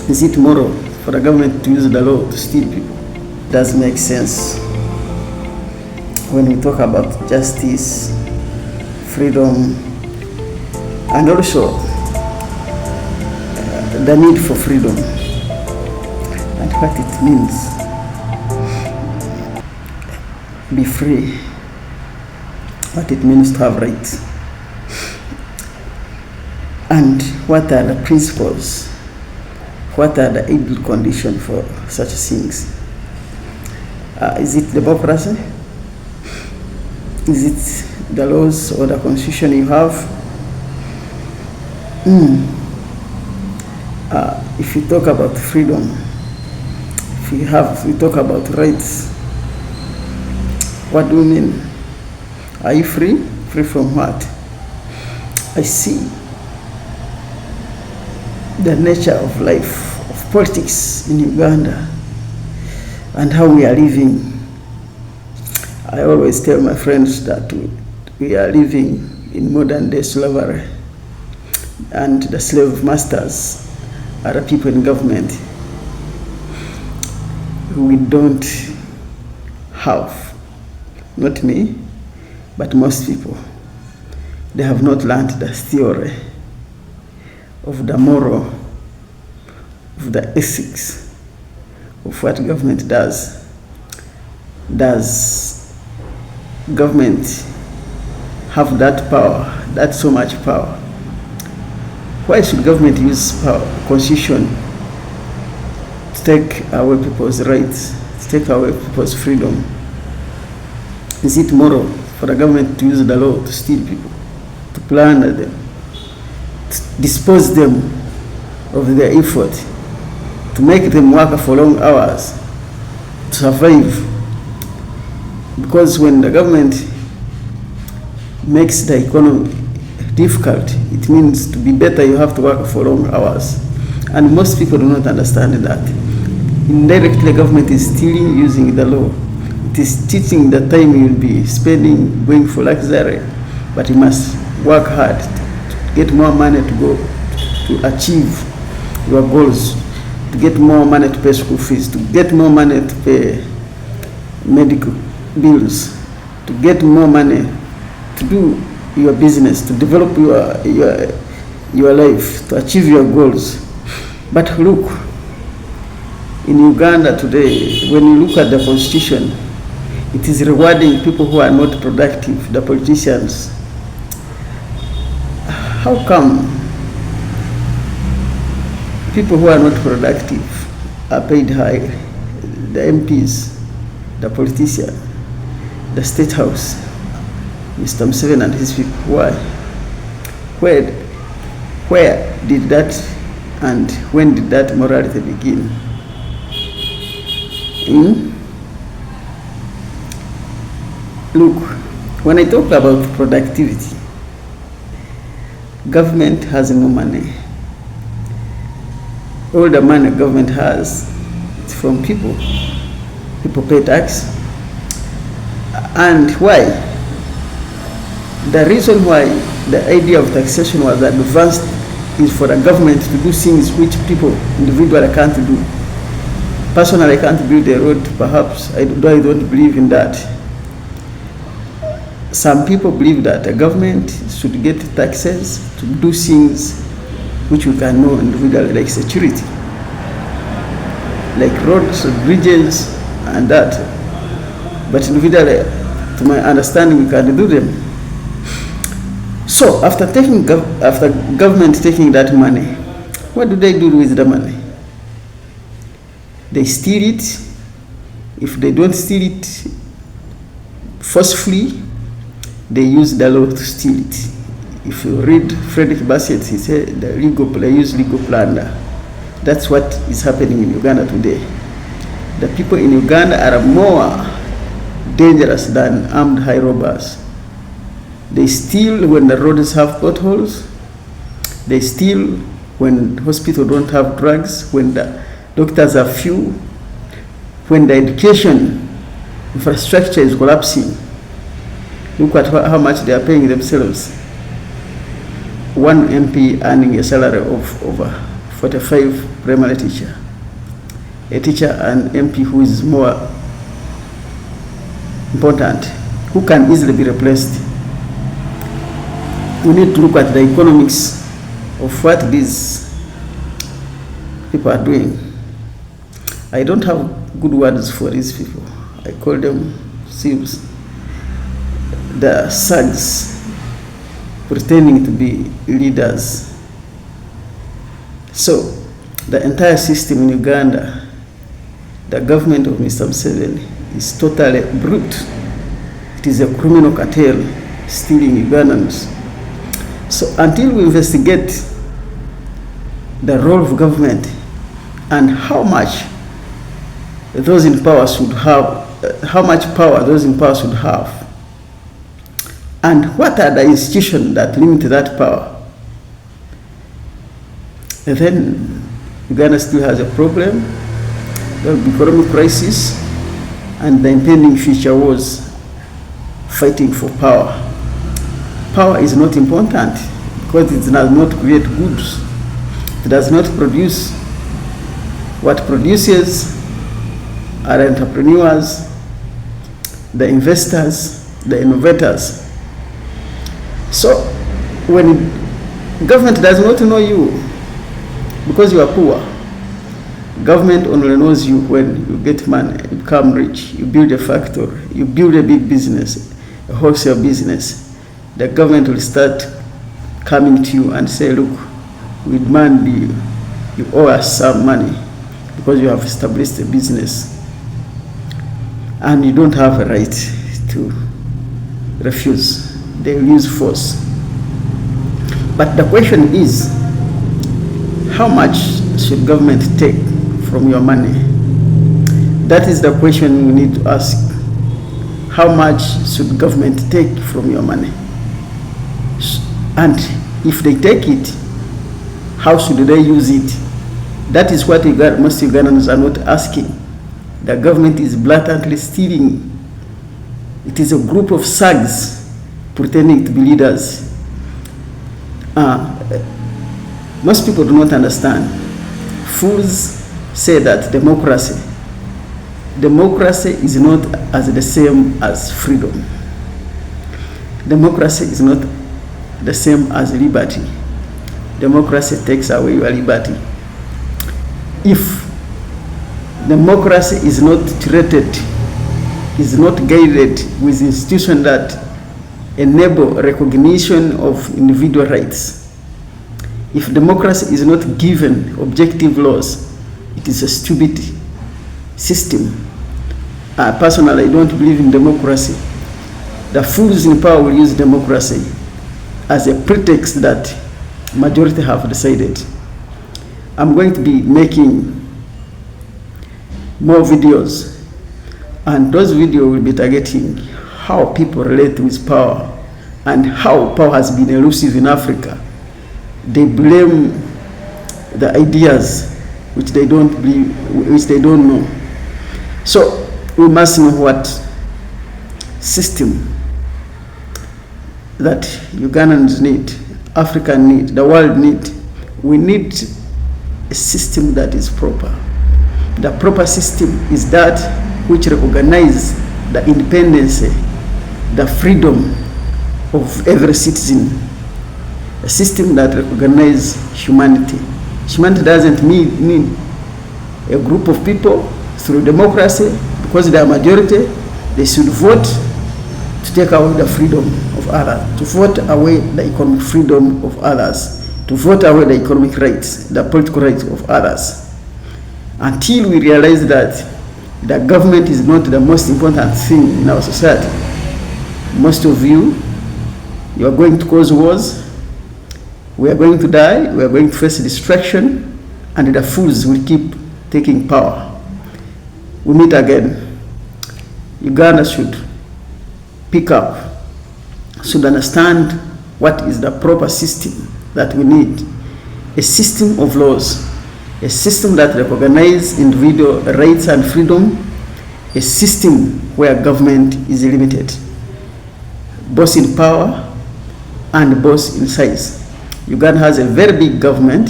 Is it moral for the government to use the law to steal people? Does make sense when we talk about justice, freedom, and also the need for freedom and what it means. Be free, what it means to have rights, and what are the principles, what are the ideal conditions for such things. Is it democracy? Is it the laws or the constitution you have? If you talk about freedom, if we talk about rights, what do you mean? Are you free? Free from what? I see the nature of life, of politics in Uganda, and how we are living. I always tell my friends that we are living in modern day slavery, and the slave masters are the people in government. We don't have, not me, but most people, they have not learned the theory of the moral, of the ethics of what government does. Does government have that power, that so much power? Why should government use power, constitution, to take away people's rights, to take away people's freedom? Is it moral for the government to use the law to steal people, to plunder them, to dispose them of their effort, to make them work for long hours, to survive? Because when the government makes the economy difficult, it means to be better you have to work for long hours. And most people do not understand that. Indirectly, government is still using the law. It is teaching the time you'll be spending going for luxury, but you must work hard to get more money to go to achieve your goals, to get more money to pay school fees, to get more money to pay medical bills, to get more money to do your business, to develop your life, to achieve your goals. But look, in Uganda today, when you look at the constitution, it is rewarding people who are not productive, the politicians. How come people who are not productive are paid high? The MPs, the politicians, the State House, Mr. Museveni and his people. Why? Where did that and when did that morality begin? Look, when I talk about productivity, government has no money. All the money government has is from people. People pay tax. And why? The reason why the idea of taxation was advanced is for the government to do things which people individually can't do. Personally, I can't build a road, perhaps. I don't believe in that. Some people believe that the government should get taxes to do things which we can know individually, like security, like roads, bridges, and that. But individually, to my understanding, we can do them. So after government taking that money, what do they do with the money? They steal it. If they don't steal it forcefully, they use the law to steal it. If you read Frederick Bassett, he said they use legal plunder. That's what is happening in Uganda today. The people in Uganda are more dangerous than armed high robbers. They steal when the roads have potholes. They steal when hospitals don't have drugs, when the doctors are few, when the education infrastructure is collapsing. Look at how much they are paying themselves. One MP earning a salary of over 45 primary teacher, a teacher and MP who is more important, who can easily be replaced. We need to look at the economics of what these people are doing. I don't have good words for these people. I call them thieves, the thugs pretending to be leaders. So the entire system in Uganda, the government of Mr. Museveni, is totally brute. It is a criminal cartel stealing Ugandans. So until we investigate the role of government and how much those in power should have, how much power those in power should have, and what are the institutions that limit that power, and then Uganda still has a problem. There will be economic crisis and the impending future wars fighting for power. Power is not important because it does not create goods. It does not produce. What produces are entrepreneurs, the investors, the innovators. So when government does not know you because you are poor, government only knows you when you get money, you become rich, you build a factory, you build a big business, a wholesale business. The government will start coming to you and say, look, we demand you owe us some money because you have established a business and you don't have a right to refuse. They will use force. But the question is, how much should government take from your money? That is the question we need to ask. How much should government take from your money? And if they take it, how should they use it? That is what most Ugandans are not asking. The government is blatantly stealing. It is a group of thugs pretending to be leaders. Most people do not understand. Fools say that democracy is not as the same as freedom. Democracy is not the same as liberty. Democracy takes away your liberty. If democracy is not treated, is not guided with institutions that enable recognition of individual rights, if democracy is not given objective laws, it is a stupid system. Personally, I don't believe in democracy. The fools in power will use democracy as a pretext that majority have decided. I'm going to be making more videos, and those videos will be targeting how people relate with power and how power has been elusive in Africa. They blame the ideas which they don't believe, which they don't know. So we must know what system that Ugandans need, Africa need, the world need. We need a system that is proper. The proper system is that which recognizes the independence, the freedom of every citizen. A system that recognizes humanity. Humanity doesn't mean a group of people through democracy, because they are majority, they should vote to take away the freedom of others, to vote away the economic freedom of others, to vote away the economic rights, the political rights of others. Until we realize that the government is not the most important thing in our society, most of you are going to cause wars, we are going to die, we are going to face destruction, and the fools will keep taking power. We meet again. Uganda should pick up, should understand what is the proper system that we need. A system of laws, a system that recognizes individual rights and freedom, a system where government is limited, both in power and both in size. Uganda has a very big government,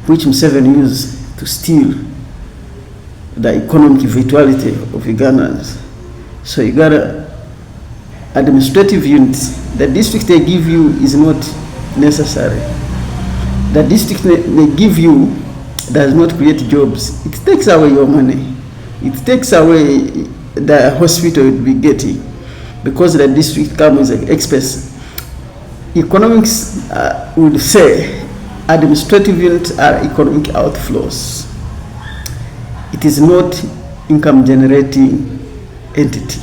which Museveni used to steal the economic vitality of Ugandans. So you got administrative units. The district they give you is not necessary. The district they give you does not create jobs. It takes away your money. It takes away the hospital you'll be getting, because the district comes as expense. Economics would say administrative units are economic outflows. It is not income generating entity.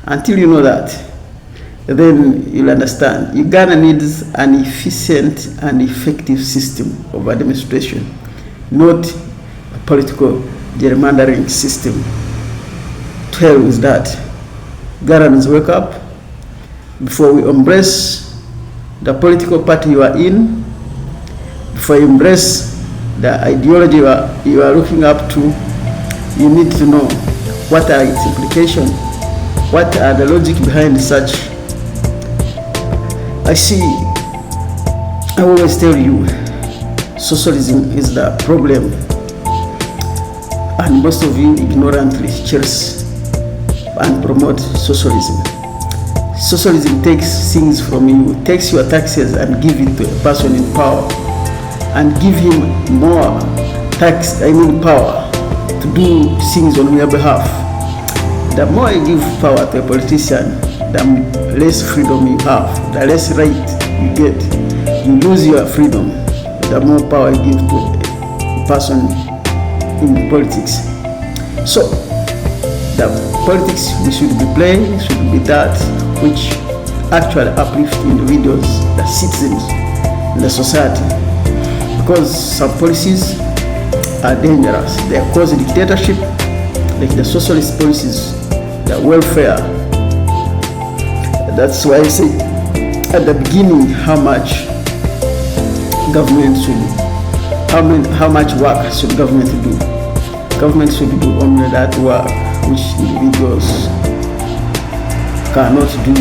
Until you know that, then you'll understand. Uganda needs an efficient and effective system of administration, not a political gerrymandering system. To hell with that. Ugandans, wake up. Before we embrace the political party you are in, before you embrace the ideology you are looking up to, you need to know what are its implications, what are the logic behind such. I always tell you, socialism is the problem, and most of you ignorantly cherish and promote socialism. Socialism takes things from you, takes your taxes and give it to a person in power, and give him more power to do things on your behalf. The more you give power to a politician, the less freedom you have, the less right you get. You lose your freedom the more power you give to a person in politics. So the politics we should be playing should be that which actually uplift individuals, the citizens, the society. Because some policies are dangerous. They cause dictatorship, like the socialist policies, the welfare. That's why I say at the beginning how much government how much work should government do. Government should do only that work which individuals cannot do